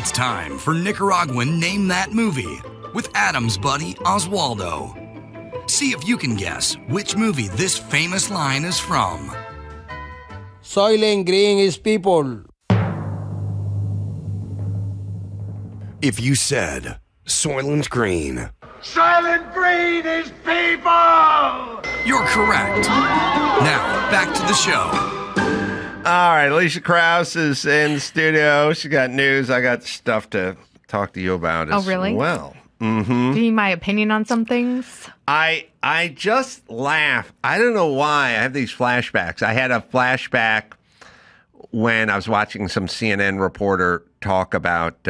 It's time for Nicaraguan Name That Movie with Adam's buddy Oswaldo. See if you can guess which movie this famous line is from. Soylent Green is people. If you said Soylent Green, Soylent Green is people! you're correct. Now, back to the show. All right, Elisha Krauss is in the studio. She got news. I got stuff to talk to you about as well. Mm-hmm. Do you need my opinion on some things? I just laugh. I don't know why. I have these flashbacks. I had a flashback when I was watching some CNN reporter talk about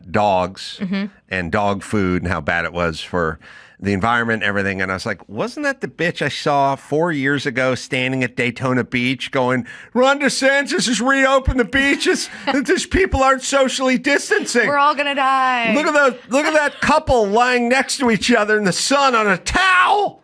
dogs and dog food and how bad it was for the environment and everything. And I was like, wasn't that the bitch I saw 4 years ago standing at Daytona Beach going, Ron DeSantis has reopened the beaches. These people aren't socially distancing. We're all going to die. Look at that couple lying next to each other in the sun on a towel.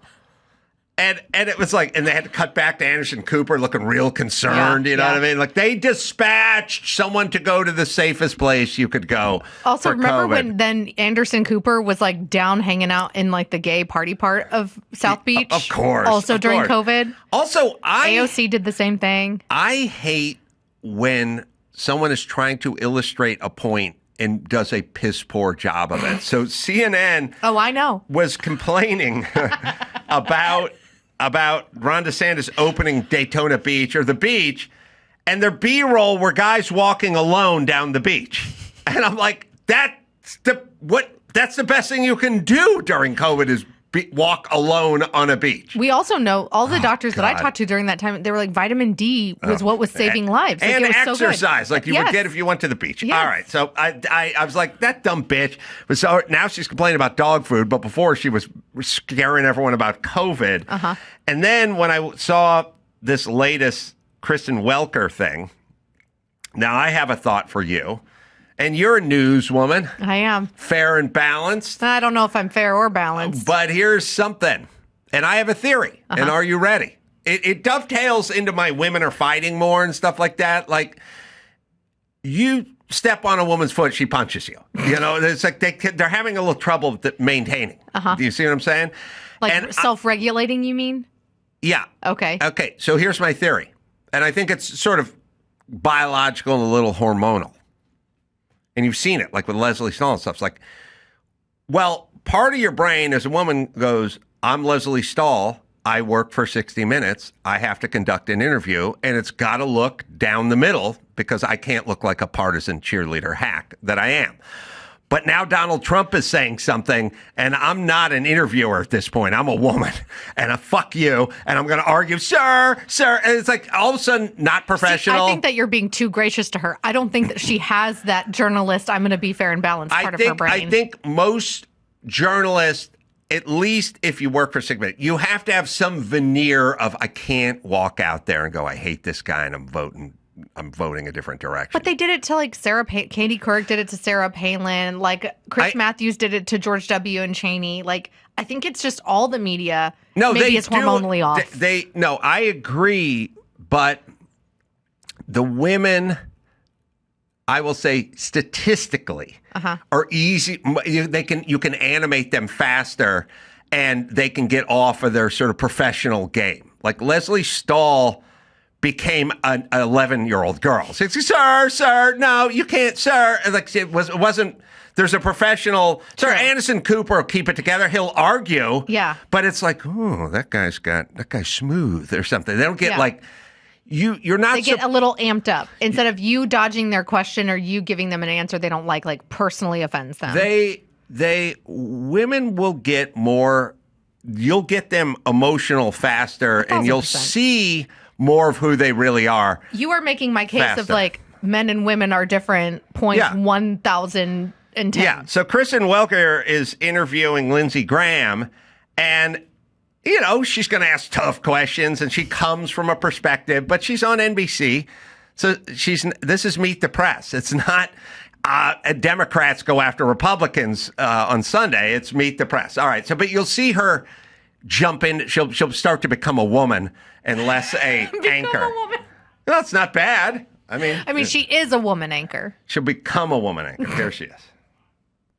And it was like, and they had to cut back to Anderson Cooper looking real concerned, you know what I mean? Like, they dispatched someone to go to the safest place you could go. Also, for remember COVID. when then Anderson Cooper was like down hanging out in like the gay party part of South Beach? Of course. Also of during course. COVID? Also, AOC did the same thing. I hate when someone is trying to illustrate a point and does a piss poor job of it. So CNN Oh, I know. was complaining about Ron DeSantis opening Daytona Beach or the beach, and their B-roll were guys walking alone down the beach. And I'm like, that's the best thing you can do during COVID is walk alone on a beach. We also know all the doctors that I talked to during that time, they were like vitamin D was what was saving lives. Like, And it was exercise, so good. like you would get if you went to the beach. Yes. All right, so I was like, that dumb bitch. But so now she's complaining about dog food, but before she was scaring everyone about COVID. And then when I saw this latest Kristen Welker thing, now I have a thought for you. And you're a newswoman. I am. Fair and balanced. I don't know if I'm fair or balanced. But here's something. And I have a theory. And are you ready? It dovetails into my women are fighting more and stuff like that. Like, you step on a woman's foot, she punches you. You know, it's like they're having a little trouble maintaining. Do you see what I'm saying? Like and self-regulating, you mean? Yeah. Okay. Okay, so here's my theory. And I think it's sort of biological and a little hormonal. And you've seen it, like with Leslie Stahl and stuff. It's like, well, part of your brain as a woman goes, I'm Leslie Stahl. I work for 60 Minutes. I have to conduct an interview, and it's got to look down the middle because I can't look like a partisan cheerleader hack that I am. But now Donald Trump is saying something, and I'm not an interviewer at this point. I'm a woman, and I fuck you, and I'm going to argue, sir. And it's like all of a sudden not professional. See, I think that you're being too gracious to her. I don't think that she has that journalist, I'm going to be fair and balanced part of her brain. I think most journalists, at least if you work for Sigma, you have to have some veneer of, I can't walk out there and go, I hate this guy, and I'm voting a different direction. But they did it to like Katie Couric did it to Sarah Palin. Like Chris Matthews did it to George W. and Cheney. Like, I think it's just all the media. No, maybe it's hormonally off. No, I agree. But the women, I will say statistically, are easy. You can animate them faster and they can get off of their sort of professional game. Like Leslie Stahl became an 11-year-old girl. So it's, sir, no, you can't, sir. Like it wasn't. There's a professional. Sir, Anderson Cooper will keep it together. He'll argue. Yeah. But it's like, oh, that guy's smooth or something. They don't get like you're not. They get a little amped up instead of you dodging their question or you giving them an answer they don't like personally offends them. Women will get more. You'll get them emotional faster, 1,000%. And you'll see more of who they really are. You are making my case faster. Of like men and women are different points 1,010. Yeah. So Kristen Welker is interviewing Lindsey Graham, and you know she's going to ask tough questions, and she comes from a perspective, but she's on NBC, so this is Meet the Press. It's not Democrats go after Republicans on Sunday. It's Meet the Press. All right. So, but you'll see her jump in. She'll start to become a woman and less a anchor. A woman. Well, it's not bad. I mean, she is a woman anchor. She'll become a woman anchor. There she is.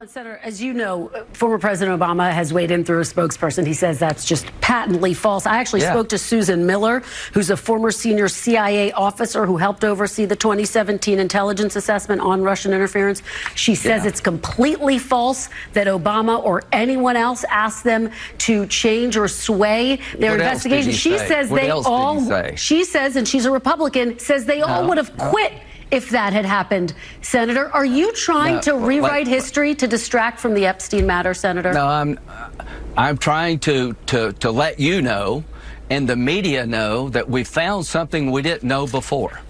Senator, as you know, former President Obama has weighed in through a spokesperson. He says that's just patently false. I actually spoke to Susan Miller, who's a former senior CIA officer who helped oversee the 2017 intelligence assessment on Russian interference. She says it's completely false that Obama or anyone else asked them to change or sway their investigation. She says she says, and she's a Republican, says they all would have quit if that had happened. Senator, are you trying to rewrite history to distract from the Epstein matter, Senator? No, I'm trying to let you know and the media know that we found something we didn't know before.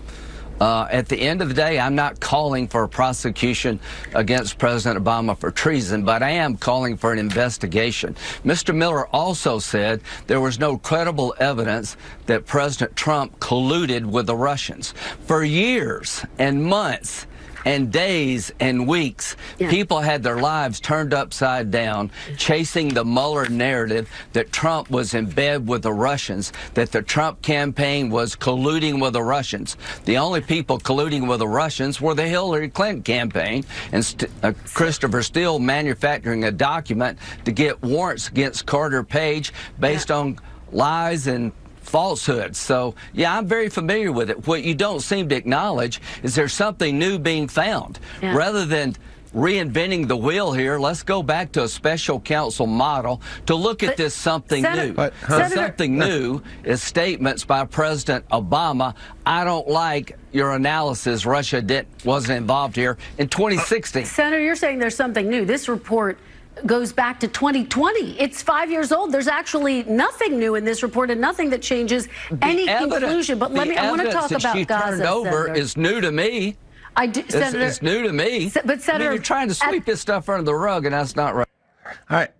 At the end of the day, I'm not calling for a prosecution against President Obama for treason, but I am calling for an investigation. Mr. Miller also said there was no credible evidence that President Trump colluded with the Russians. For years and months and days and weeks, people had their lives turned upside down chasing the Mueller narrative that Trump was in bed with the Russians, that the Trump campaign was colluding with the Russians. The only people colluding with the Russians were the Hillary Clinton campaign and Christopher Steele manufacturing a document to get warrants against Carter Page based on lies and falsehoods. So, yeah, I'm very familiar with it. What you don't seem to acknowledge is there's something new being found. Rather than reinventing the wheel here, let's go back to a special counsel model to look at this something new. Something new is statements by President Obama. I don't like your analysis. Russia wasn't involved here in 2016. Senator, you're saying there's something new. This report goes back to 2020. It's 5 years old. There's actually nothing new in this report and nothing that changes any conclusion. But I want to talk about Gaza. Turned over is new to me. Senator, it's new to me. But Senator, you're trying to sweep this stuff under the rug, and that's not right. All right.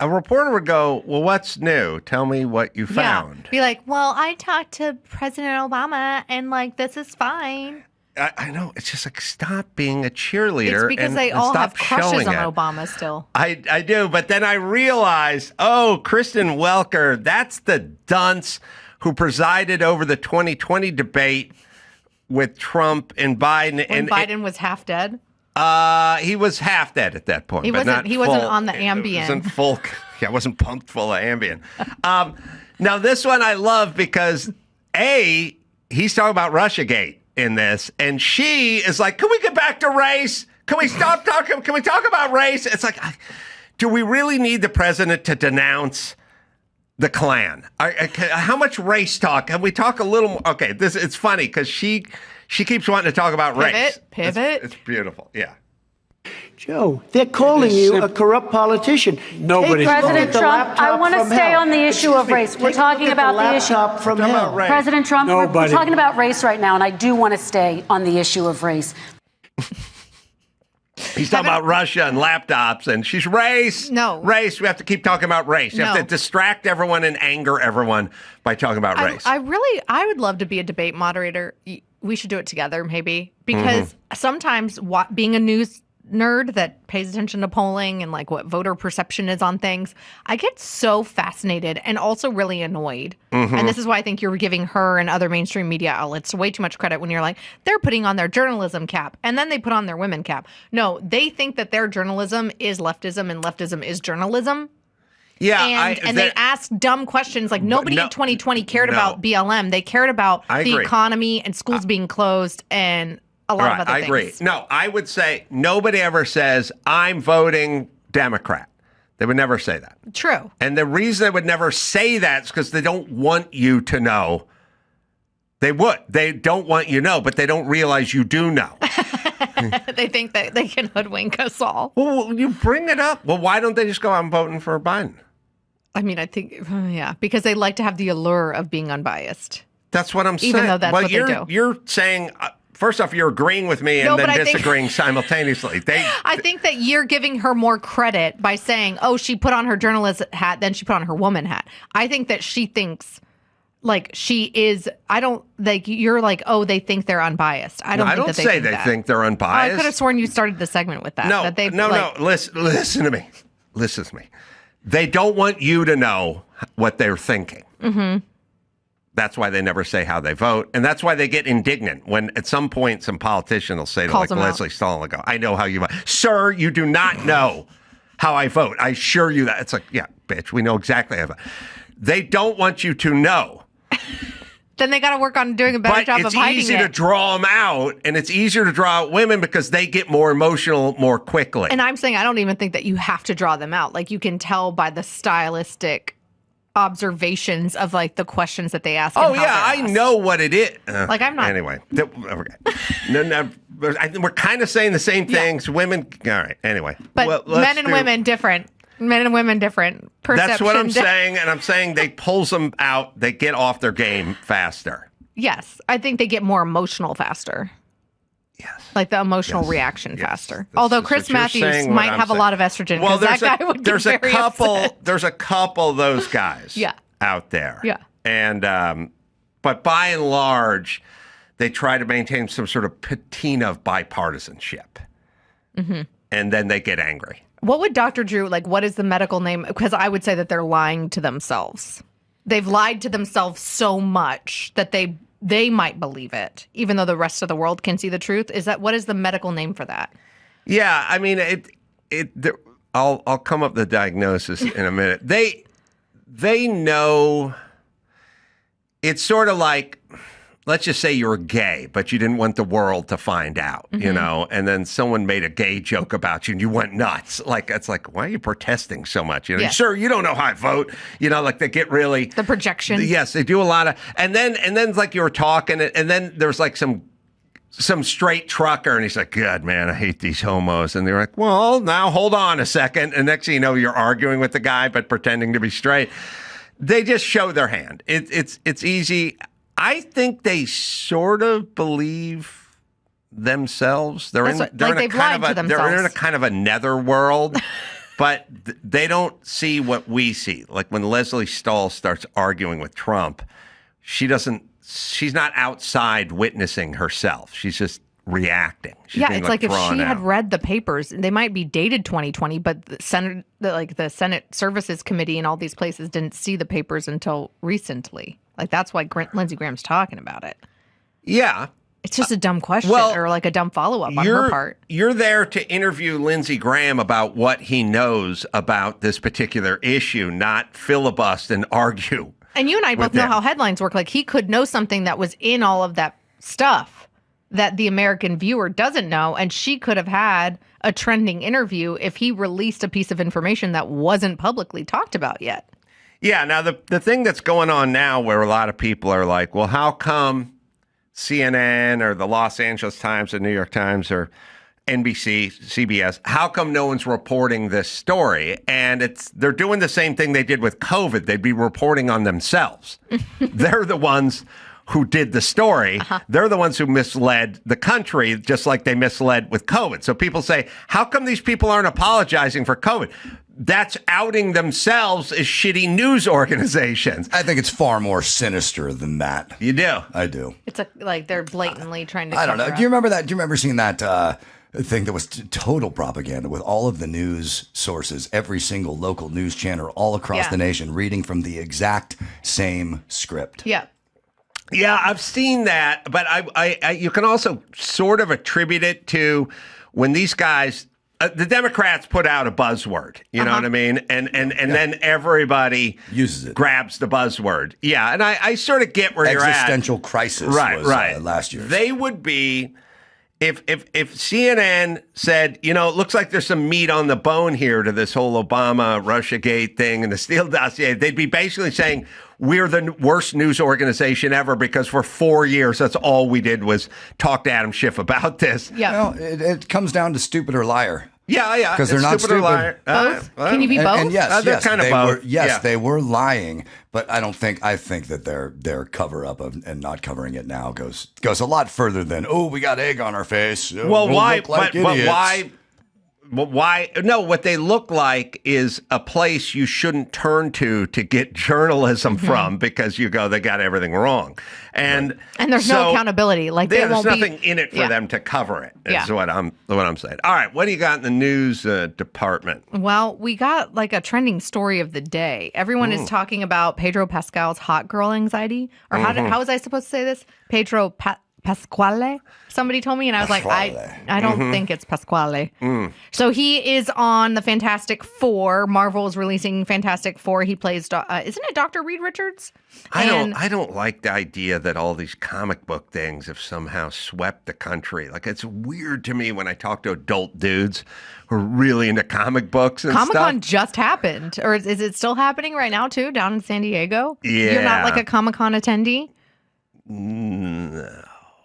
A reporter would go, well, what's new? Tell me what you found. Be like, well, I talked to President Obama, and, this is fine. I know. It's just stop being a cheerleader. It's because they all have crushes on Obama still. I do. But then I realize, Kristen Welker, that's the dunce who presided over the 2020 debate with Trump and Biden. When Biden was half dead? He was half dead at that point. He wasn't on the Ambien. It wasn't pumped full of Ambien. Now, this one I love because, he's talking about Russiagate in this, and she is like, can we get back to race? Can we stop talking? Can we talk about race? It's like, do we really need the president to denounce the Klan? How much race talk? Can we talk a little more? Okay, it's funny because she keeps wanting to talk about race. Pivot. It's beautiful. Yeah. Joe, they're calling you a corrupt politician. Hey, President Trump, I want to stay on the issue of race. We're talking about the issue. President Trump, we're talking about race right now, and I do want to stay on the issue of race. He's talking about Russia and laptops, and she's race. No. Race. We have to keep talking about race. You have to distract everyone and anger everyone by talking about race. I would love to be a debate moderator. We should do it together, maybe, because sometimes being a news nerd that pays attention to polling and what voter perception is on things, I get so fascinated and also really annoyed. And this is why I think you're giving her and other mainstream media outlets way too much credit when you're like, they're putting on their journalism cap and then they put on their women cap. No, they think that their journalism is leftism and leftism is journalism. Yeah, and they ask dumb questions nobody in 2020 cared about BLM. They cared about the economy and schools being closed and a lot of other things. I agree. No, I would say nobody ever says, I'm voting Democrat. They would never say that. True. And the reason they would never say that is because they don't want you to know. They would. They don't want you to know, but they don't realize you do know. They think that they can hoodwink us all. Well, you bring it up. Well, why don't they just go out and voting for Biden? I mean, I think, because they like to have the allure of being unbiased. That's what I'm saying. Even though that's what they do. You're saying... First off, you're agreeing with me and then disagreeing simultaneously. I think that you're giving her more credit by saying, she put on her journalist hat, then she put on her woman hat. I think that she thinks she is, you're they think they're unbiased. I don't say they think they're unbiased. I could have sworn you started the segment with that. No. Listen to me. Listen to me. They don't want you to know what they're thinking. That's why they never say how they vote. And that's why they get indignant when at some point some politician will say to like Leslie Stahl, go, I know how you vote. Sir, you do not know how I vote. I assure you that. It's like, yeah, bitch, we know exactly how I vote. They don't want you to know. Then they got to work on doing a better job of hiding it. It's easy to draw them out, and it's easier to draw out women because they get more emotional more quickly. And I'm saying I don't even think that you have to draw them out. Like, you can tell by the stylistic observations of like the questions that they ask. Oh yeah, I know what it is. Like, I'm not. Anyway, okay. no, I think we're kind of saying the same things. Yeah. Women, all right. Anyway, but men and women different. Men and women different. Perception. That's what I'm saying, and I'm saying they pulls them out. They get off their game faster. Yes, I think they get more emotional faster. Yes, like the emotional reaction faster. Although Chris Matthews might have a lot of estrogen. Well, that guy would get very upset. There's a couple of those guys. Out there. Yeah, and but by and large, they try to maintain some sort of patina of bipartisanship, and then they get angry. What would Dr. Drew, like, what is the medical name? Because I would say that they're lying to themselves. They've lied to themselves so much that they might believe it, even though the rest of the world can see the truth. What is the medical name for that? Yeah, I mean, I'll come up with the diagnosis in a minute. They know. It's sort of like, let's just say you're gay, but you didn't want the world to find out, you know, and then someone made a gay joke about you and you went nuts. Like, it's like, why are you protesting so much? You know, sure, you don't know how I vote. You know, like they get really the projection. Yes, they do a lot of, and then like you were talking, and then there's like some straight trucker, and he's like, God, man, I hate these homos. And they're like, well, now hold on a second. And next thing you know, you're arguing with the guy, but pretending to be straight. They just show their hand. It's easy. I think they sort of believe themselves. They're in a kind of a netherworld, but they don't see what we see. Like when Leslie Stahl starts arguing with Trump, she's not outside witnessing herself. She's just reacting. She's it's like if she had read the papers, they might be dated 2020, but the Senate Services Committee and all these places didn't see the papers until recently. Like, that's why Lindsey Graham's talking about it. Yeah. It's just a dumb question or like a dumb follow-up on her part. You're there to interview Lindsey Graham about what he knows about this particular issue, not filibust and argue. And you and I both know how headlines work. Like, he could know something that was in all of that stuff that the American viewer doesn't know, and she could have had a trending interview if he released a piece of information that wasn't publicly talked about yet. Yeah, now the thing that's going on now where a lot of people are like, well, how come CNN or the Los Angeles Times or New York Times or NBC, CBS, how come no one's reporting this story? And they're doing the same thing they did with COVID. They'd be reporting on themselves. They're the ones who did the story. They're the ones who misled the country, just like they misled with COVID. So people say, how come these people aren't apologizing for COVID? That's outing themselves as shitty news organizations. I think it's far more sinister than that. You do? I do. It's like they're blatantly trying to I don't know. Do you remember that? Do you remember seeing that thing that was total propaganda with all of the news sources, every single local news channel all across the nation reading from the exact same script? Yeah. Yeah, I've seen that, but I you can also sort of attribute it to when these guys, the Democrats put out a buzzword, you know what I mean? And then everybody uses it, grabs the buzzword. Yeah, and I sort of get where you're at. Existential crisis was last year. They would be, if CNN said, you know, it looks like there's some meat on the bone here to this whole Obama Russiagate thing and the Steele dossier, they'd be basically saying, we're the worst news organization ever because for 4 years, that's all we did was talk to Adam Schiff about this. Yeah. Well, it comes down to stupid or liar. Yeah. Because they're not stupid. Both? Can you be both? And yes, they're kind of both. They were lying, but I think that their cover up of and not covering it now goes a lot further than, oh, we got egg on our face. Well, why? Like but why? Why? No, what they look like is a place you shouldn't turn to get journalism from because you go, they got everything wrong. And there's no accountability. Like there's won't nothing in it for them to cover it, is what I'm saying. All right, what do you got in the news department? Well, we got like a trending story of the day. Everyone is talking about Pedro Pascal's hot girl anxiety. Or how was I supposed to say this? Pedro Pasquale? Somebody told me, and I was like, I don't think it's Pasquale. So he is on the Fantastic Four. Marvel is releasing Fantastic Four. He plays, isn't it Dr. Reed Richards? I don't like the idea that all these comic book things have somehow swept the country. Like, it's weird to me when I talk to adult dudes who are really into comic books and Comic-Con stuff. just happened. Or is it still happening right now, too, down in San Diego? Yeah. You're not like a Comic-Con attendee?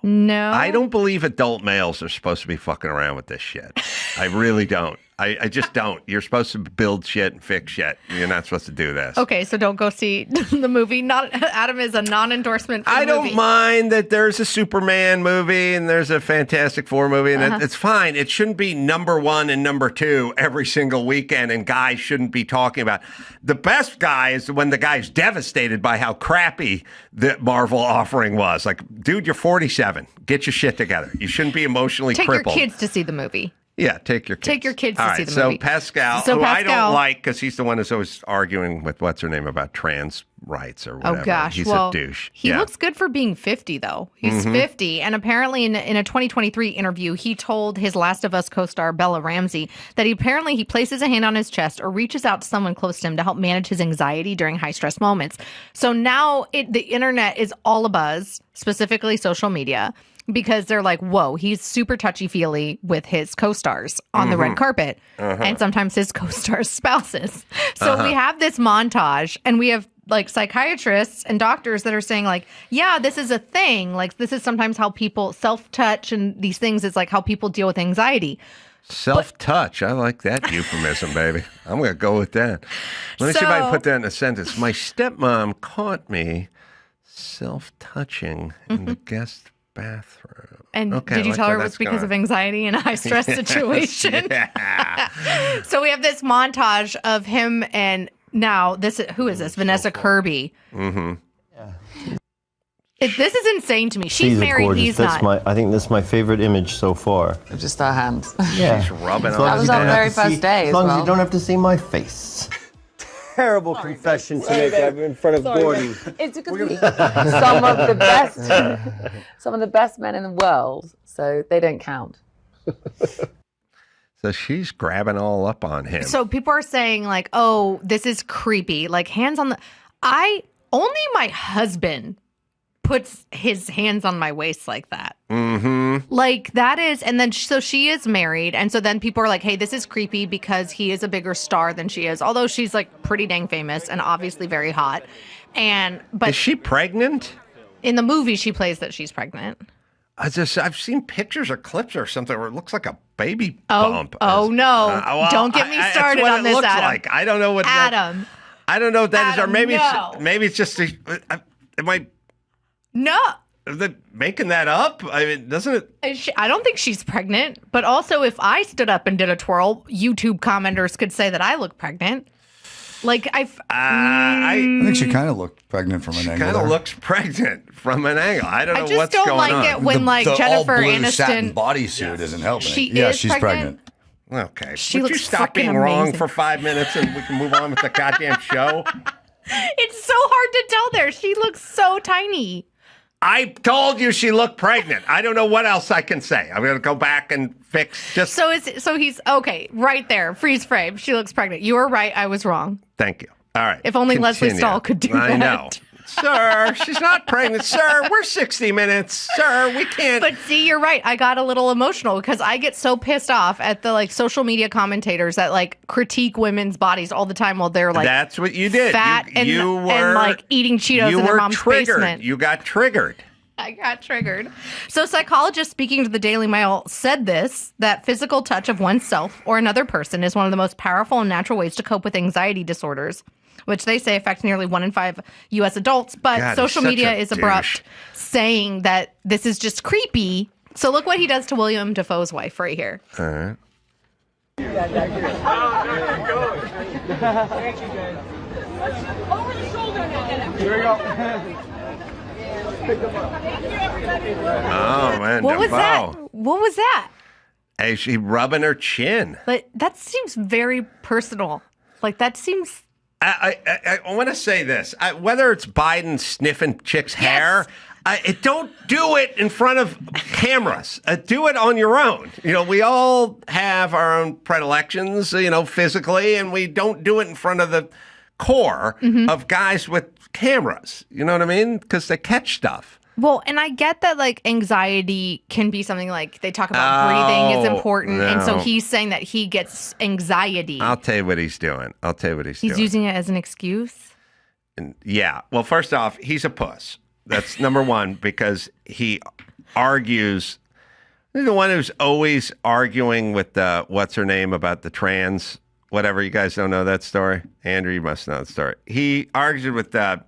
No. I don't believe adult males are supposed to be fucking around with this shit. I really don't. I just don't. You're supposed to build shit and fix shit. You're not supposed to do this. Okay, so don't go see the movie. Adam is a non-endorsement for the I movie. don't mind that there's a Superman movie and there's a Fantastic Four movie, and it's fine. It shouldn't be number 1 and number 2 every single weekend, and guys shouldn't be talking about. The best guy is when the guy's devastated by how crappy the Marvel offering was. Like, dude, you're 47. Get your shit together. You shouldn't be emotionally crippled. Take your kids to see the movie. Yeah, take your kids. Take your kids All to right, see the movie. So Pascal, who I don't like because he's the one who's always arguing with what's her name about trans rights or whatever. Oh, gosh. He's a douche. He looks good for being 50, though. He's 50. And apparently in a 2023 interview, he told his Last of Us co-star Bella Ramsey that he places a hand on his chest or reaches out to someone close to him to help manage his anxiety during high-stress moments. So now the internet is all abuzz, specifically social media, because they're like, whoa, he's super touchy-feely with his co-stars on the red carpet and sometimes his co-stars' spouses. So we have this montage and we have like psychiatrists and doctors that are saying like, yeah, this is a thing. Like this is sometimes how people self-touch and these things is like how people deal with anxiety. Self-touch. I like that euphemism, baby. I'm going to go with that. Let me see if I can put that in a sentence. My stepmom caught me self-touching in the guest bathroom. And did you tell her it was because of anxiety in a high-stress situation? Yeah. So we have this montage of him and now who is this? Vanessa Kirby. Yeah. This is insane to me. She's married, gorgeous. he's not. I think that's my favorite image so far. Just our hands. Yeah. She's rubbing on That was our very first day as long as you don't have to see my face. Terrible confession to make in front of Gordon. It's because some of the best men in the world, so they don't count. So she's grabbing all up on him. So people are saying like, oh, this is creepy. Like hands on only my husband puts his hands on my waist like that. Like that is, and then so she is married, and so then people are like, hey, this is creepy because he is a bigger star than she is, although she's like pretty dang famous and obviously very hot. But is she pregnant? In the movie, she plays that she's pregnant. I've seen pictures or clips or something where it looks like a baby bump. Oh no! Don't get me started on this, looks Adam. Like. I don't know what Adam. I don't know what that is, or maybe no. maybe it's just am I? No. Is it making that up? I mean, doesn't it? I don't think she's pregnant. But also, if I stood up and did a twirl, YouTube commenters could say that I look pregnant. Like I think she kind of looked pregnant from an angle. Kind of looks pregnant from an angle. I don't know what's going on. I just don't like it when the Jennifer all-blue Aniston satin bodysuit isn't helping. She's pregnant. Okay. She Would you looks stop being fucking wrong amazing. for 5 minutes and we can move on with the goddamn show? It's so hard to tell there. She looks so tiny. I told you she looked pregnant. I don't know what else I can say. I'm going to go back and fix just... So he's... Okay, right there. Freeze frame. She looks pregnant. You were right. I was wrong. Thank you. All right. If only Leslie Continue. Stahl could do that. I know. Sir, she's not pregnant. Sir, we're 60 minutes. Sir, we can't... But see, you're right. I got a little emotional because I get so pissed off at the like social media commentators that like critique women's bodies all the time while they're like... That's what you did. Fat and like eating Cheetos in their mom's basement. You got triggered. I got triggered. So psychologists speaking to the Daily Mail said that physical touch of oneself or another person is one of the most powerful and natural ways to cope with anxiety disorders, which they say affects nearly 1 in 5 U.S. adults. But God, social media is abrupt, douche. saying that this is just creepy. So look what he does to William Dafoe's wife right here. All right. Yeah, thank you. Thank you, guys. Over the shoulder now. Here we go. Oh, man. What was that? Defoe. What was that? Hey, she rubbing her chin. Like, that seems very personal. Like, that seems... I want to say this. Whether it's Biden sniffing chicks' hair, don't do it in front of cameras. Do it on your own. You know, we all have our own predilections, you know, physically, and we don't do it in front of the core of guys with cameras. You know what I mean? Because they catch stuff. Well, and I get that, like, anxiety can be something like they talk about breathing is important. No. And so he's saying that he gets anxiety. I'll tell you what he's doing. He's using it as an excuse? Yeah. Well, first off, he's a puss. That's number one, because he argues. He's the one who's always arguing with the, what's her name, about the trans, whatever. You guys don't know that story? Andrew, you must know the story. He argued with the...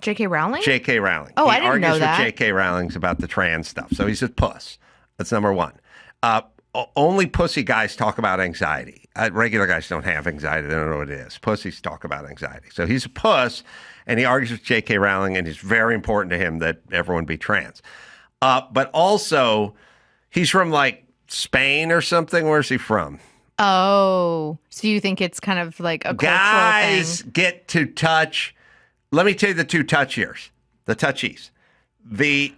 J.K. Rowling? J.K. Rowling. Oh, I didn't know that. He argues with J.K. Rowling's about the trans stuff. So he's a puss. That's number one. Only pussy guys talk about anxiety. Regular guys don't have anxiety. They don't know what it is. Pussies talk about anxiety. So he's a puss, and he argues with J.K. Rowling, and it's very important to him that everyone be trans. But also, he's from, like, Spain or something. Where's he from? Oh, so you think it's kind of like a cultural Guys thing? get to touch... Let me tell you the two touchiers, the touchies. The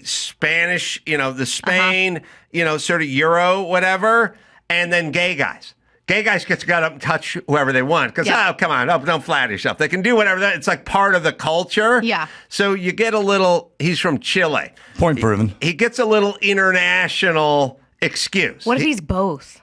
Spanish, you know, the Spain, you know, sort of Euro, whatever, and then gay guys. Gay guys get to go up and touch whoever they want because, oh, come on, don't flatter yourself. They can do whatever. It's like part of the culture. Yeah. So you get a little, he's from Chile. Point proven. He gets a little international excuse. What if he's both?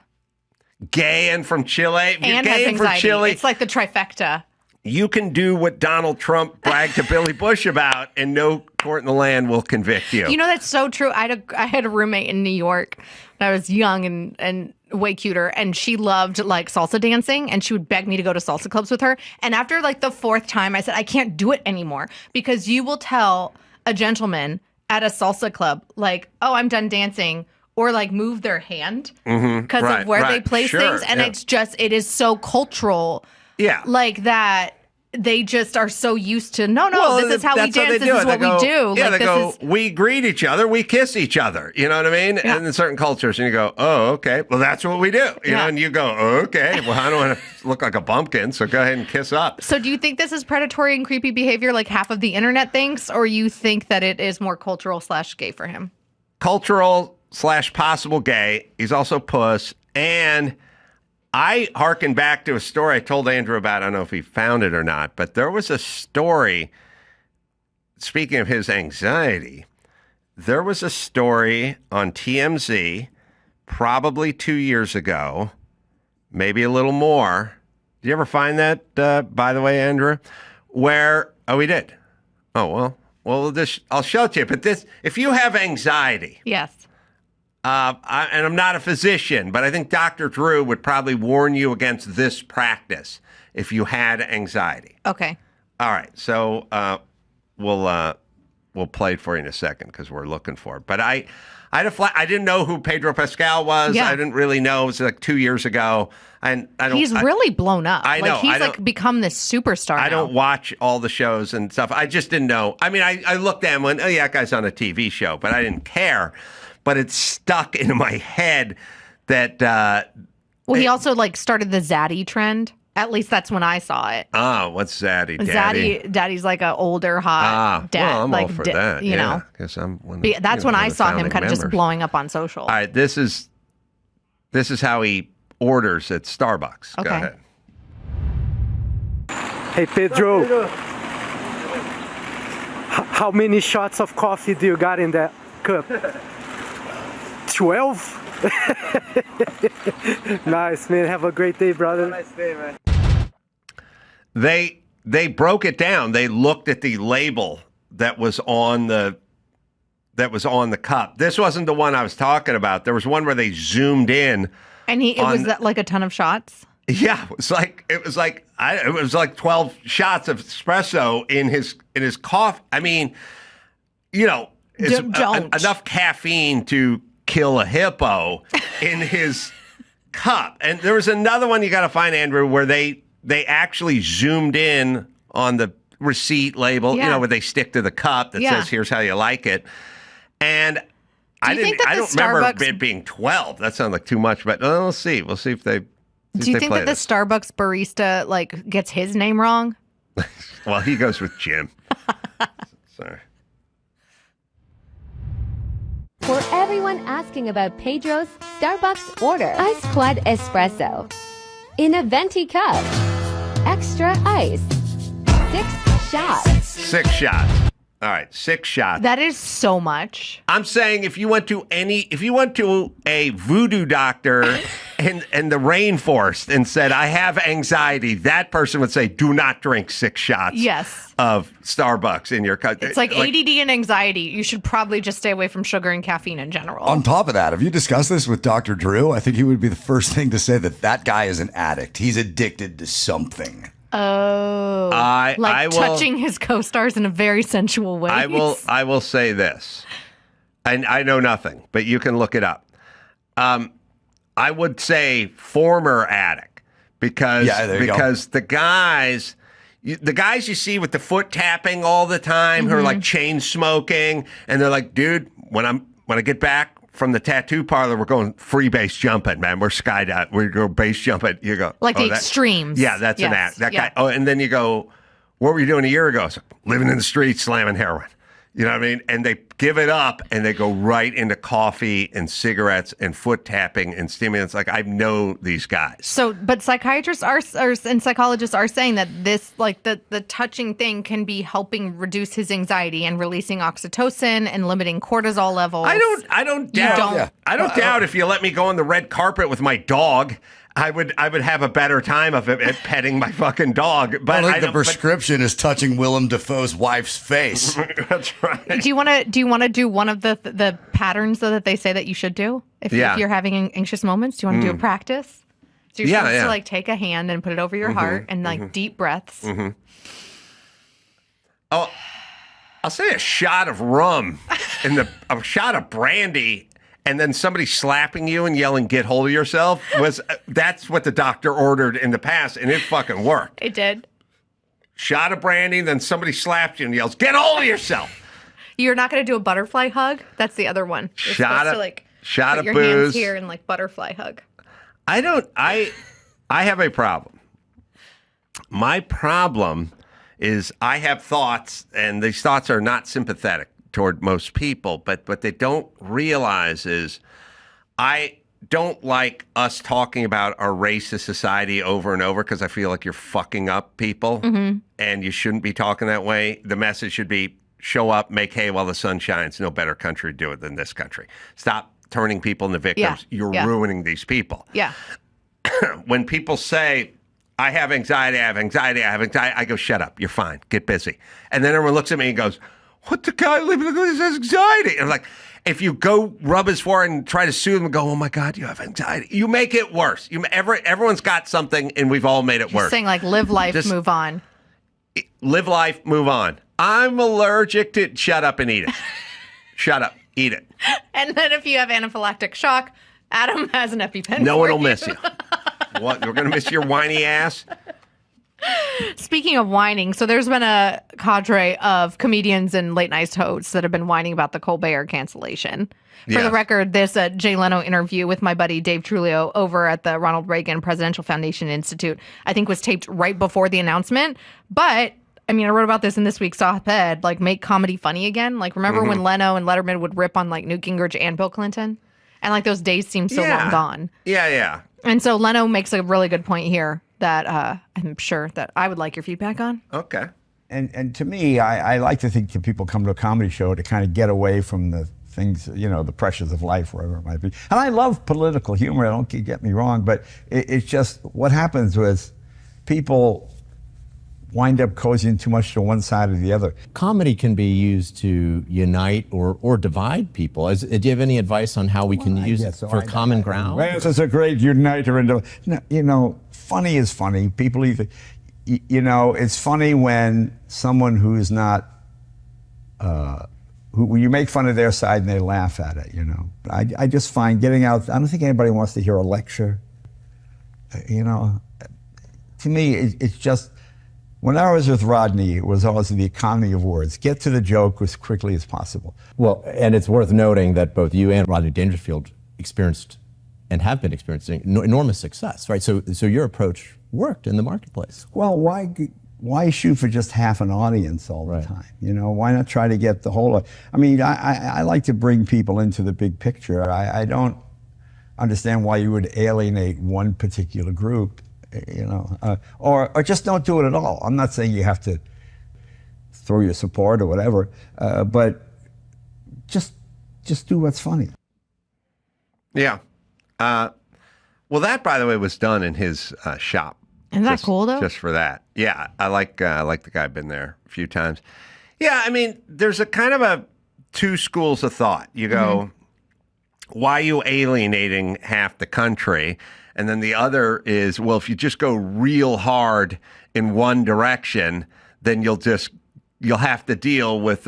Gay and from Chile? If you're And gay has and from anxiety. Chile, It's like the trifecta. you can do what Donald Trump bragged to Billy Bush about, and no court in the land will convict you. You know, that's so true. I had a roommate in New York when I was young and way cuter, and she loved, like, salsa dancing, and she would beg me to go to salsa clubs with her. And after, like, the fourth time, I said, I can't do it anymore, because you will tell a gentleman at a salsa club, like, oh, I'm done dancing, or, like, move their hand because of where they place things. And it's just, it is so cultural. Yeah. Like that. They just are so used to, no, this is how we dance, this is what we do. Yeah, like, they go, we greet each other, we kiss each other. You know what I mean? Yeah. And in certain cultures, and you go, oh, okay, well, that's what we do. You know, and you go, oh, okay, well, I don't want to look like a bumpkin, so go ahead and kiss up. So do you think this is predatory and creepy behavior like half of the internet thinks, or you think that it is more cultural/gay for him? Cultural/possible gay. He's also puss. And I hearken back to a story I told Andrew about. I don't know if he found it or not, but there was a story, speaking of his anxiety, there was a story on TMZ probably 2 years ago, maybe a little more. Did you ever find that, by the way, Andrew? Where, we did. Oh, well, I'll show it to you. But this, if you have anxiety. Yes. And I'm not a physician, but I think Dr. Drew would probably warn you against this practice if you had anxiety. Okay. All right. So we'll play it for you in a second because we're looking for it. But I didn't know who Pedro Pascal was. Yeah. I didn't really know. It was like 2 years ago. And He's really blown up. I know. Like, he's like become this superstar I now. don't watch all the shows and stuff. I just didn't know. I mean, I looked at him and went, oh, yeah, that guy's on a TV show, but I didn't care. But it stuck into my head that... well, he also, like, started the Zaddy trend. At least that's when I saw it. Oh, what's Zaddy? Daddy? Daddy's like an older, hot dad. Well, I'm like, all for that. You know. That's when I saw him kind of just blowing up on social. All right, this is how he orders at Starbucks. Okay. Go ahead. Hey, Pedro. How many shots of coffee do you got in that cup? 12? Nice, man. Have a great day, brother. Nice day, man. They broke it down. They looked at the label that was on the cup. This wasn't the one I was talking about. There was one where they zoomed in. And it was like a ton of shots? Yeah, it was like 12 shots of espresso in his coffee. I mean, you know, it's don't. Enough caffeine to kill a hippo in his cup. And there was another one you got to find, Andrew, where they actually zoomed in on the receipt label, where they stick to the cup that says, here's how you like it. And I don't remember it being 12. That sounds like too much, but we'll see. We'll see if they Do you think that the Starbucks barista like gets his name wrong? Well, he goes with Jim. Sorry. For everyone asking about Pedro's Starbucks order, Ice Quad Espresso in a venti cup, extra ice, 6 shots. 6 shots. All right, 6 shots. That is so much. I'm saying if you went to a voodoo doctor in the rainforest and said, I have anxiety, that person would say, do not drink 6 shots of Starbucks in your cup. It's like ADD and anxiety. You should probably just stay away from sugar and caffeine in general. On top of that, have you discussed this with Dr. Drew? I think he would be the first thing to say that guy is an addict. He's addicted to something. Oh, touching his co-stars in a very sensual way. I will say this, and I know nothing, but you can look it up. I would say former addict because the guys you see with the foot tapping all the time who are like chain smoking, and they're like, dude, when I get back from the tattoo parlor, we're going free base jumping, man. We're skydiving. We go base jumping. You go like the extremes. Yeah, that's an act. That guy. Oh, and then you go, what were you doing a year ago? So, living in the streets, slamming heroin. You know what I mean? And they give it up and they go right into coffee and cigarettes and foot tapping and stimulants. Like, I know these guys. So, but psychiatrists and psychologists are saying that this, like the touching thing can be helping reduce his anxiety and releasing oxytocin and limiting cortisol levels. I don't doubt if you let me go on the red carpet with my dog, I would have a better time of it at petting my fucking dog. But I think the prescription is touching Willem Dafoe's wife's face. That's right. Do you want to do one of the patterns though that they say that you should do if you're having anxious moments? Do you want to do a practice? So you're supposed to like take a hand and put it over your heart and like deep breaths. Oh, I'll say a shot of rum and a shot of brandy. And then somebody slapping you and yelling, get hold of yourself, that's what the doctor ordered in the past, and it fucking worked. It did. Shot of brandy, then somebody slaps you and yells, get hold of yourself. You're not going to do a butterfly hug? That's the other one. You're shot of your booze. Hands here and like butterfly hug. I have a problem. My problem is I have thoughts, and these thoughts are not sympathetic toward most people, but what they don't realize is I don't like us talking about our racist society over and over because I feel like you're fucking up people and you shouldn't be talking that way. The message should be show up, make hay while the sun shines. No better country to do it than this country. Stop turning people into victims. You're ruining these people. Yeah. When people say, I have anxiety, I go, shut up, you're fine, get busy. And then everyone looks at me and goes, what the guy living with his anxiety? And I'm like, if you go rub his forehead and try to soothe him and go, oh my God, you have anxiety, you make it worse. Everyone's got something and we've all made it worse. Saying like live life, move on. Live life, move on. I'm allergic to, shut up and eat it. Shut up, eat it. And then if you have anaphylactic shock, Adam has an EpiPen. No one will miss you. What? We're going to miss your whiny ass? Speaking of whining, so there's been a cadre of comedians and late night hosts that have been whining about the Colbert cancellation. For the record, this Jay Leno interview with my buddy Dave Trulio over at the Ronald Reagan Presidential Foundation Institute, I think was taped right before the announcement. But I mean, I wrote about this in this week's op-ed, like make comedy funny again. Like, remember when Leno and Letterman would rip on like Newt Gingrich and Bill Clinton? And like those days seem so long gone. Yeah. And so Leno makes a really good point here that I'm sure that I would like your feedback on. Okay. And to me, I like to think that people come to a comedy show to kind of get away from the things, the pressures of life, wherever it might be. And I love political humor, don't get me wrong, but it's just what happens was people wind up cozying too much to one side or the other. Comedy can be used to unite or divide people. Do you have any advice on how we can use it for common ground? Well, this is a great uniter. Funny is funny. People either, it's funny when someone who's not, who you make fun of their side and they laugh at it, I just find getting out, I don't think anybody wants to hear a lecture. You know, to me, it's just, when I was with Rodney, it was always the economy of words. Get to the joke as quickly as possible. Well, and it's worth noting that both you and Rodney Dangerfield experienced and have been experiencing enormous success, right? So your approach worked in the marketplace. Well, why shoot for just half an audience all the time? You know, why not try to get the whole? I mean, I like to bring people into the big picture. I don't understand why you would alienate one particular group, you know, or just don't do it at all. I'm not saying you have to throw your support or whatever, but just do what's funny. Yeah. Well, that, by the way, was done in his shop. Isn't that cool, though? Just for that. Yeah, I like the guy. I've been there a few times. Yeah, I mean, there's a kind of a two schools of thought. You go, why are you alienating half the country? And then the other is, well, if you just go real hard in one direction, then you'll have to deal with,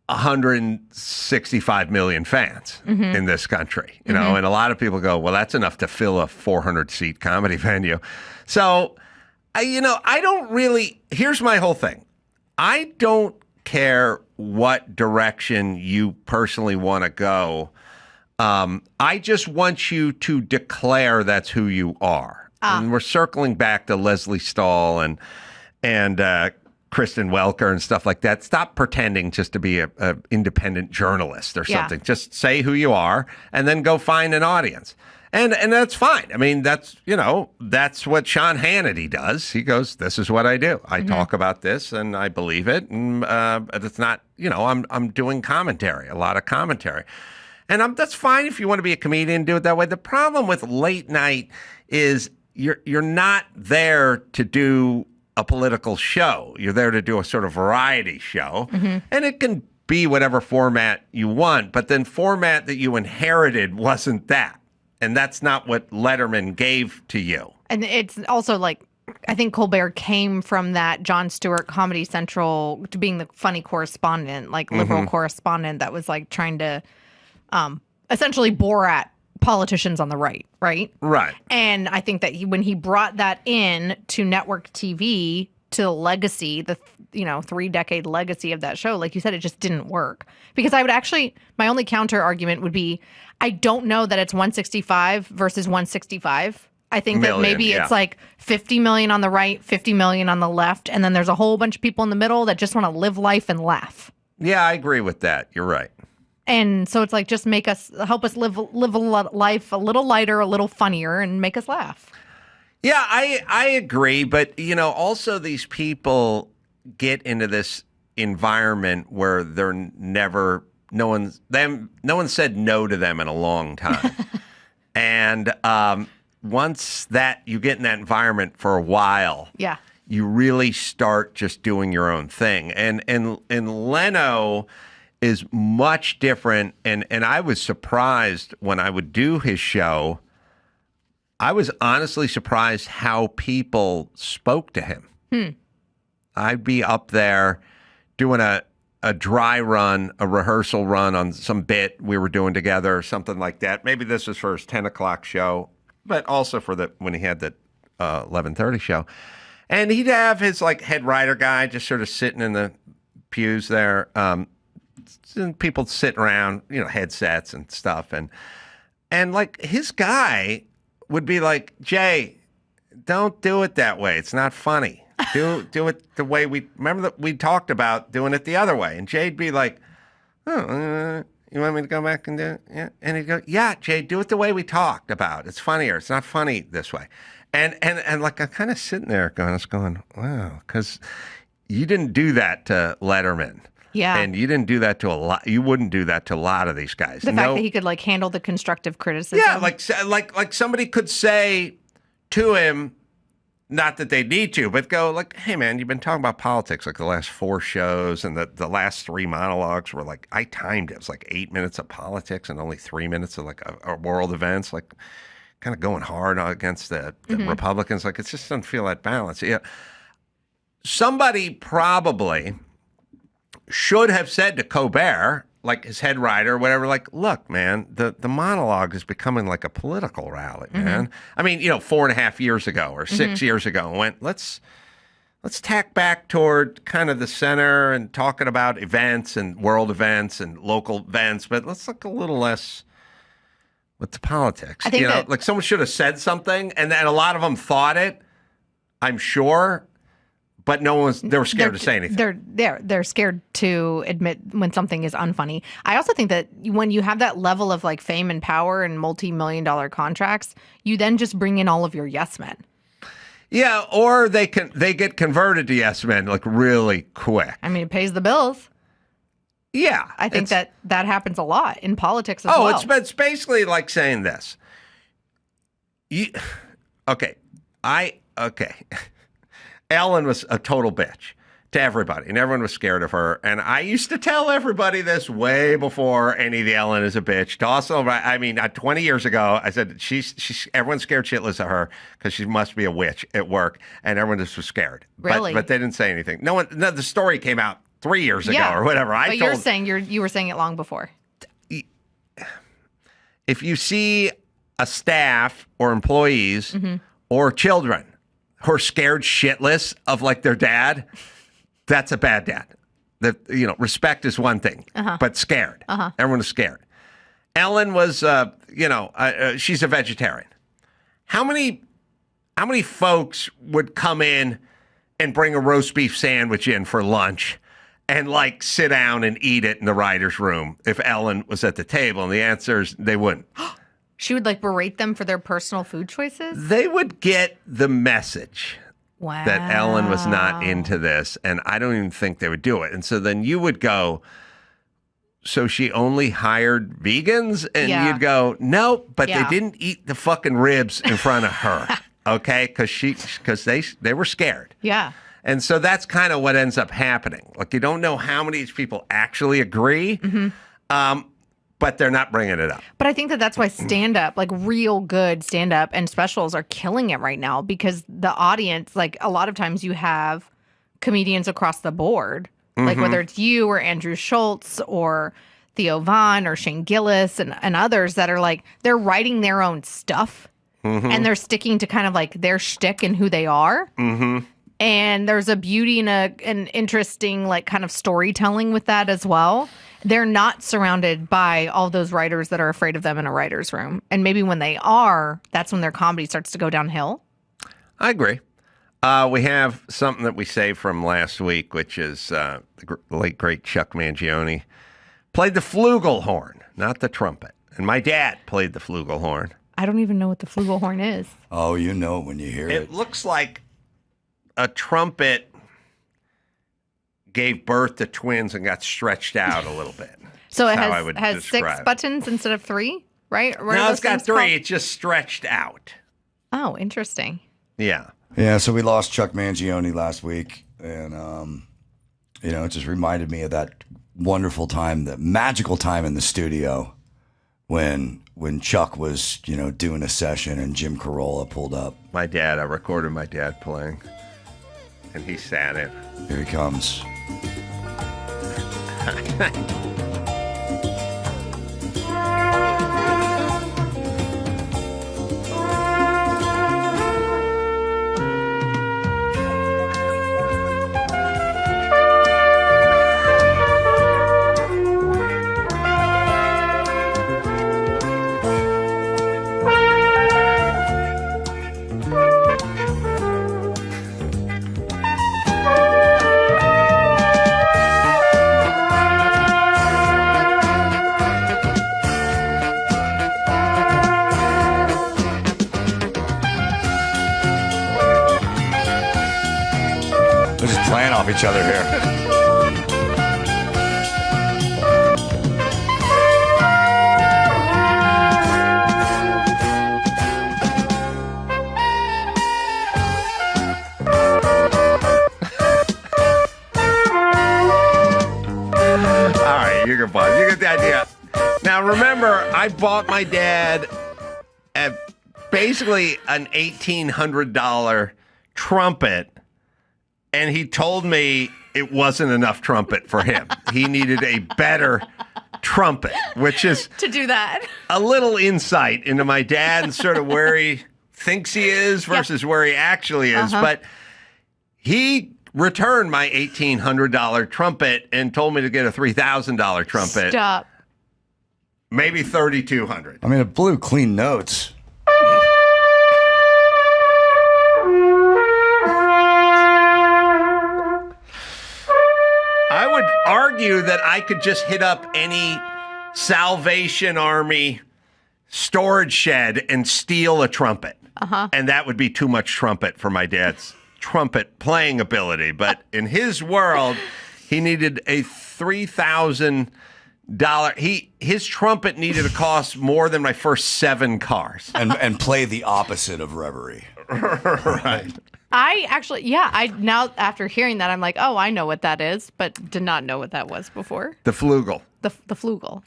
165 million fans in this country, you know, and a lot of people go, well, that's enough to fill a 400-seat comedy venue. So, I don't really, here's my whole thing. I don't care what direction you personally want to go. I just want you to declare that's who you are. And we're circling back to Leslie Stahl and Kristen Welker and stuff like that. Stop pretending just to be a independent journalist or something. Just say who you are and then go find an audience. And that's fine. I mean, that's what Sean Hannity does. He goes, this is what I do. I talk about this and I believe it. And it's not, I'm doing commentary, a lot of commentary. And that's fine if you want to be a comedian and do it that way. The problem with late night is you're not there to do a political show. You're there to do a sort of variety show. And it can be whatever format you want, but then format that you inherited wasn't that. And that's not what Letterman gave to you. And it's also like, I think Colbert came from that Jon Stewart Comedy Central to being the funny correspondent, like liberal correspondent that was like trying to essentially bore at politicians on the right. Right. And I think that when he brought that in to network TV, to the legacy, the 3-decade legacy of that show, like you said, it just didn't work. Because I would actually, my only counter argument would be, I don't know that it's 165 versus 165. I think that maybe it's like 50 million on the right, 50 million on the left, and then there's a whole bunch of people in the middle that just want to live life and laugh. Yeah, I agree with that. You're right. And so it's like, just help us live a life a little lighter, a little funnier, and make us laugh. Yeah, I agree. But, also these people get into this environment where they're no one said no to them in a long time. And once that you get in that environment for a while, you really start just doing your own thing. And Leno is much different. And I was surprised when I would do his show. I was honestly surprised how people spoke to him. I'd be up there doing a dry run, a rehearsal run on some bit we were doing together or something like that. Maybe this was for his 10 o'clock show, but also for when he had the 11:30 show. And he'd have his head writer guy just sort of sitting in the pews there. And people sitting around, headsets and stuff. And his guy would be like, Jay, don't do it that way. It's not funny. Do it the way remember that we talked about doing it the other way. And Jay'd be like, you want me to go back and do it? Yeah. And he'd go, yeah, Jay, do it the way we talked about. It's funnier. It's not funny this way. And I'm kind of sitting there going, wow, because you didn't do that to Letterman. Yeah. And you didn't do that to a lot. You wouldn't do that to a lot of these guys. The fact that he could handle the constructive criticism. Yeah, like somebody could say to him, not that they need to, but go hey man, you've been talking about politics the last 4 shows, and the last 3 monologues were I timed it. It was 8 minutes of politics and only 3 minutes of a world events, kind of going hard against the Republicans. It just doesn't feel that balance. Yeah. Somebody probably should have said to Colbert, like his head writer or whatever, like, look, man, the monologue is becoming like a political rally, man. I mean, 4.5 years ago or 6 years ago, went, let's tack back toward kind of the center and talking about events and world events and local events, but let's look a little less with the politics. I think like someone should have said something, and then a lot of them thought it, I'm sure. But they were scared to say anything. They're scared to admit when something is unfunny. I also think that when you have that level of like fame and power and multi-million-dollar contracts, you then just bring in all of your yes men. Yeah, or they get converted to yes men like really quick. I mean, it pays the bills. Yeah, I think that happens a lot in politics as well. It's basically like saying this. Okay. Ellen was a total bitch to everybody, and everyone was scared of her. And I used to tell everybody this way before any of the Ellen is a bitch. To also, 20 years ago, I said everyone's scared shitless of her because she must be a witch at work, and everyone just was scared. Really? But they didn't say anything. No, the story came out 3 years ago or whatever. You're saying you were saying it long before. If you see a staff or employees or children who are scared shitless of like their dad, that's a bad dad. Respect is one thing, but scared. Everyone is scared. Ellen was, she's a vegetarian. How many folks would come in and bring a roast beef sandwich in for lunch and like sit down and eat it in the writer's room if Ellen was at the table? And the answer is they wouldn't. She would like berate them for their personal food choices? They would get the message that Ellen was not into this, and I don't even think they would do it. And so then you would go, so she only hired vegans? And you'd go, no, but they didn't eat the fucking ribs in front of her, okay? Because they were scared. Yeah. And so that's kind of what ends up happening. Like, you don't know how many of these people actually agree, but they're not bringing it up. But I think that's why stand-up, like real good stand-up and specials are killing it right now, because the audience, like a lot of times you have comedians across the board, like whether it's you or Andrew Schultz or Theo Von or Shane Gillis and others that are like, they're writing their own stuff and they're sticking to kind of like their shtick and who they are. And there's a beauty and an interesting like kind of storytelling with that as well. They're not surrounded by all those writers that are afraid of them in a writer's room. And maybe when they are, that's when their comedy starts to go downhill. I agree. We have something that we saved from last week, which is the late, great Chuck Mangione played the flugelhorn, not the trumpet. And my dad played the flugelhorn. I don't even know what the flugelhorn is. Oh, you know it when you hear it. It looks like a trumpet gave birth to twins and got stretched out a little bit. So it has 6 buttons instead of 3, right? No, it's got 3. It's just stretched out. Oh, interesting. Yeah. Yeah, so we lost Chuck Mangione last week, and it just reminded me of that wonderful time, that magical time in the studio when Chuck was, doing a session and Jim Carolla pulled up. I recorded my dad playing, and he sat in. Here he comes. Playing off each other here. All right, you get the idea. Now remember, I bought my dad basically an $1,800 trumpet. And he told me it wasn't enough trumpet for him. He needed a better trumpet, which is to do that. a little insight into my dad and sort of where he thinks he is versus where he actually is. But he returned my $1,800 trumpet and told me to get a $3,000 trumpet. Stop. Maybe $3,200. I mean, it blew clean notes. I would argue that I could just hit up any Salvation Army storage shed and steal a trumpet. And that would be too much trumpet for my dad's trumpet playing ability. But in his world, he needed a $3,000. His trumpet needed to cost more than my first 7 cars. And play the opposite of reverie. Right. I actually, I now after hearing that, I'm like, oh, I know what that is, but did not know what that was before. The flugel. The flugel.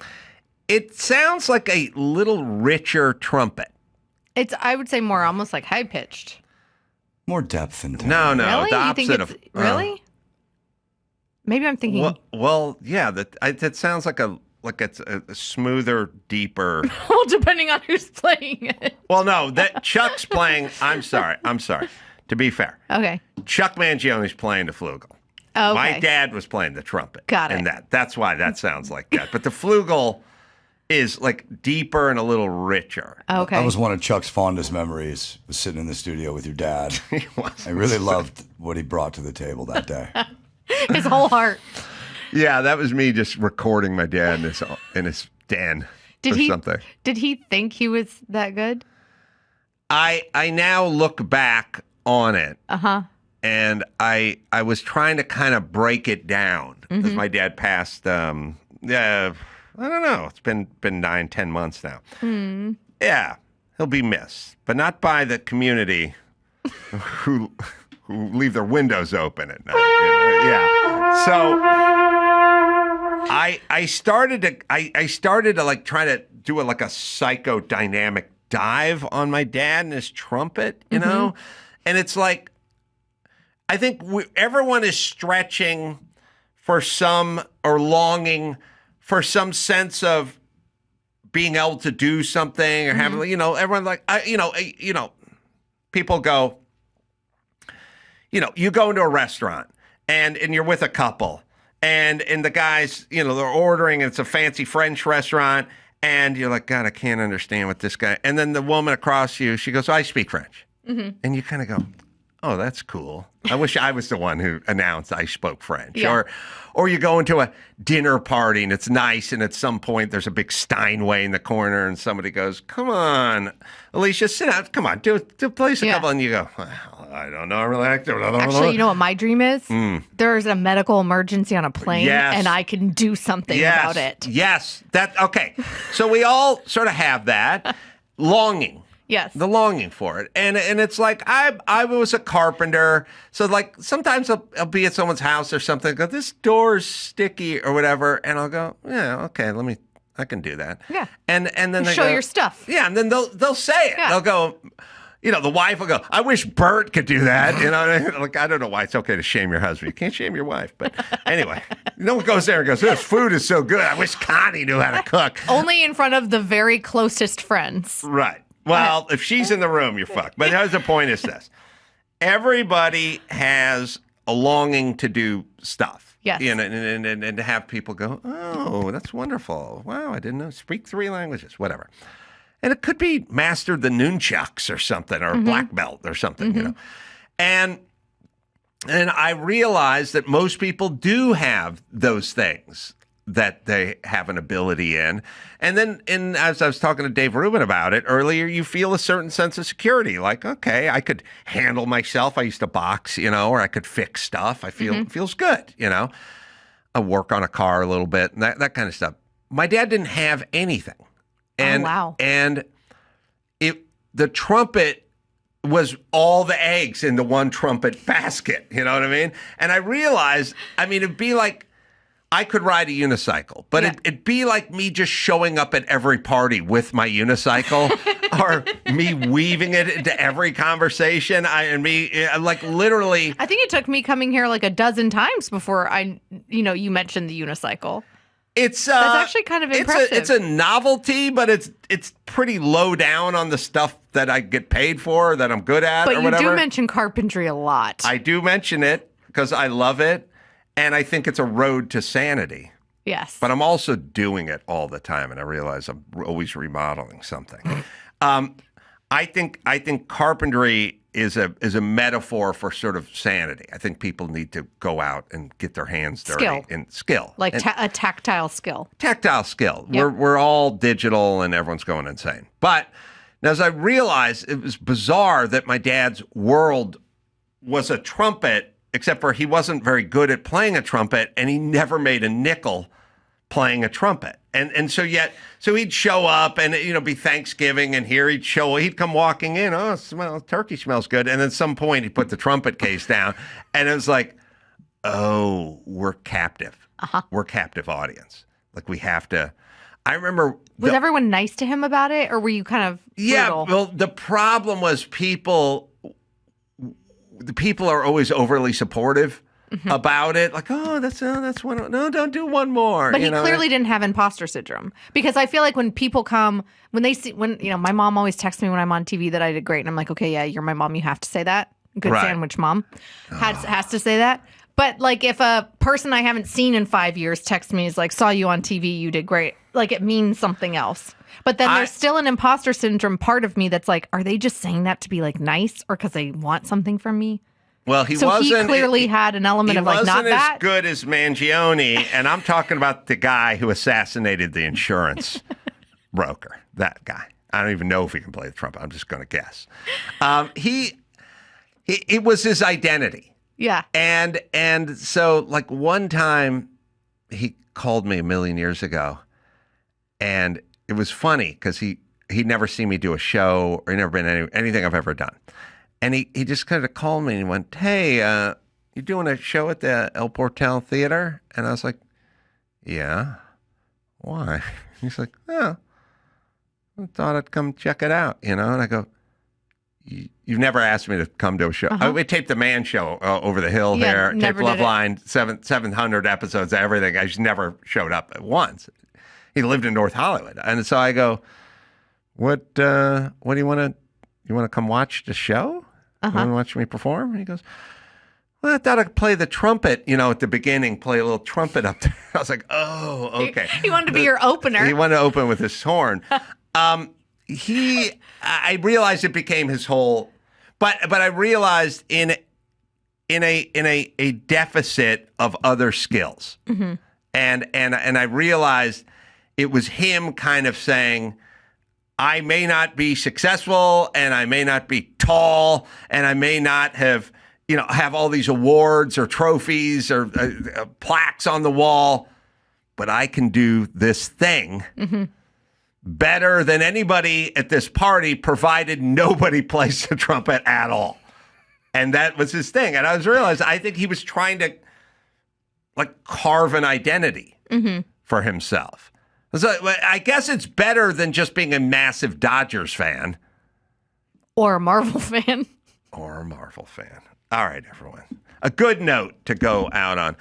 It sounds like a little richer trumpet. It's, I would say, more almost like high pitched. More depth and tone. No, Really? the You think opposite it's, of really? Maybe I'm thinking. Well, yeah. That sounds like it's a smoother, deeper. Well, depending on who's playing it. Well, no, that Chuck's playing. I'm sorry. To be fair, Okay. Chuck Mangione's playing the flugel. Okay. My dad was playing the trumpet. Got it. And that's why that sounds like that. But the flugel is like deeper and a little richer. Okay. That was one of Chuck's fondest memories, was sitting in the studio with your dad. He was. I really loved what he brought to the table that day. His whole heart. Yeah, that was me just recording my dad in his den something. Did he think he was that good? I now look back on it. And I was trying to kind of break it down because my dad passed. I don't know. It's been 9-10 months now. Yeah, he'll be missed, but not by the community who leave their windows open at night. Yeah. So I started to like try to do a psychodynamic dive on my dad and his trumpet, you know, and it's like. I think everyone is stretching for some or longing for some sense of being able to do something or having, everyone's like, people go, you go into a restaurant and you're with a couple and the guys, they're ordering and it's a fancy French restaurant and you're like, God, I can't understand what this guy, and then the woman across you, she goes, I speak French. And you kind of go, oh, that's cool. I wish I was the one who announced I spoke French. Yeah. Or you go into a dinner party and it's nice and at some point there's a big Steinway in the corner and somebody goes, come on, Elisha, sit down. Come on, do place a couple. And you go, well, I don't know. I really Actually, you know what my dream is? There's a medical emergency on a plane and I can do something about it. Yes. Okay. So we all sort of have that longing. Yes. The longing for it. And it's like, I was a carpenter. So like sometimes I'll be at someone's house or something, go, this door's sticky or whatever. And I'll go, yeah, okay, I can do that. Yeah. And then they show go, your stuff. Yeah. And then they'll say it. Yeah. They'll go, the wife will go, I wish Bert could do that. Like, I don't know why it's okay to shame your husband. You can't shame your wife. But anyway, no one goes there and goes, this food is so good. I wish Connie knew how to cook. Only in front of the very closest friends. Right. Well, if she's in the room, you're fucked. But here's the point is this. Everybody has a longing to do stuff. Yes. And to have people go, oh, that's wonderful. Wow, I didn't know. Speak 3 languages, whatever. And it could be master the nunchucks or something, or a black belt or something, And I realized that most people do have those things that they have an ability in. And then as I was talking to Dave Rubin about it earlier, you feel a certain sense of security. Like, okay, I could handle myself. I used to box, or I could fix stuff. I feel it feels good, I work on a car a little bit and that kind of stuff. My dad didn't have anything. And, wow. And the trumpet was all the eggs in the one trumpet basket. You know what I mean? And I realized, it'd be like, I could ride a unicycle, but it'd be like me just showing up at every party with my unicycle or me weaving it into every conversation. Literally. I think it took me coming here like a dozen times before you mentioned the unicycle. It's That's actually kind of impressive. It's a novelty, but it's pretty low down on the stuff that I get paid for, that I'm good at, But or you whatever. do mention carpentry a lot. I do mention it because I love it, and I think it's a road to sanity. Yes. But I'm also doing it all the time, and I realize I'm always remodeling something. I think carpentry is a metaphor for sort of sanity. I think people need to go out and get their hands dirty. Skill. Like a tactile skill. Tactile skill. Yep. We're all digital and everyone's going insane. But as I realized, it was bizarre that my dad's world was a trumpet, except for he wasn't very good at playing a trumpet, and he never made a nickel playing a trumpet. And so he'd show up and, be Thanksgiving, and here he'd come walking in. Oh, turkey smells good. And at some point he put the trumpet case down, and it was like, oh, we're captive. We're captive audience. Like, we have to. I remember. Was everyone nice to him about it, or were you kind of brutal? Well, the problem was the people are always overly supportive about it. Like, oh, that's one. No, don't do one more. But he clearly didn't have imposter syndrome, because I feel like when people come, when my mom always texts me when I'm on TV that I did great, and I'm like, okay, yeah, you're my mom. You have to say that. Good Right. sandwich mom has to say that. But like, if a person I haven't seen in 5 years texts me, is like, saw you on TV, you did great. Like, it means something else. But then there's still an imposter syndrome part of me that's like, are they just saying that to be like nice, or because they want something from me? Well, he clearly had an element of like, not He that. wasn't as good as Mangione, and I'm talking about the guy who assassinated the insurance broker. That guy. I don't even know if he can play the trumpet. I'm just going to guess. It was his identity. Yeah. And so, like, one time he called me a million years ago, and it was funny because he'd never seen me do a show, or never been anything I've ever done. And he just kind of called me and he went, hey, you doing a show at the El Portal Theater? And I was like, yeah. Why? He's like, oh, I thought I'd come check it out, And I go, you've never asked me to come to a show. We taped the Man Show over the hill here. Taped Loveline, 700 episodes of everything. I just never showed up at once. He lived in North Hollywood. And so I go, what do you want to come watch the show? You want to watch me perform? And he goes, well, I thought I'd play the trumpet, at the beginning, play a little trumpet up there. I was like, oh, okay. He wanted to be your opener. He wanted to open with his horn. I realized it became his whole, but I realized in a deficit of other skills. And I realized it was him kind of saying, I may not be successful, and I may not be tall, and I may not have all these awards or trophies or plaques on the wall, but I can do this thing better than anybody at this party, provided nobody plays the trumpet at all. And that was his thing. And I realized, I think he was trying to like carve an identity for himself. So I guess it's better than just being a massive Dodgers fan. Or a Marvel fan. Or a Marvel fan. All right, everyone. A good note to go out on.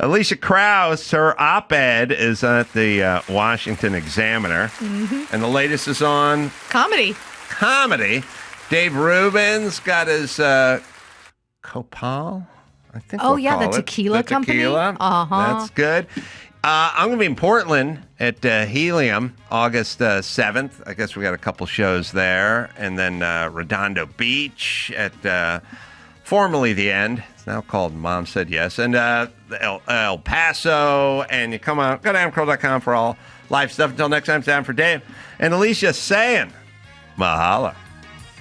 Elisha Krauss, her op-ed is at the Washington Examiner. And the latest is on... Comedy. Dave Rubin's got his Copal. I think the tequila company. That's good. I'm going to be in Portland at Helium August 7th. I guess we got a couple shows there. And then Redondo Beach at formerly The End. It's now called Mom Said Yes. And El Paso. And you come out, go to AdamCarolla.com for all live stuff. Until next time, it's Adam for Dave. And Elisha saying, mahalo.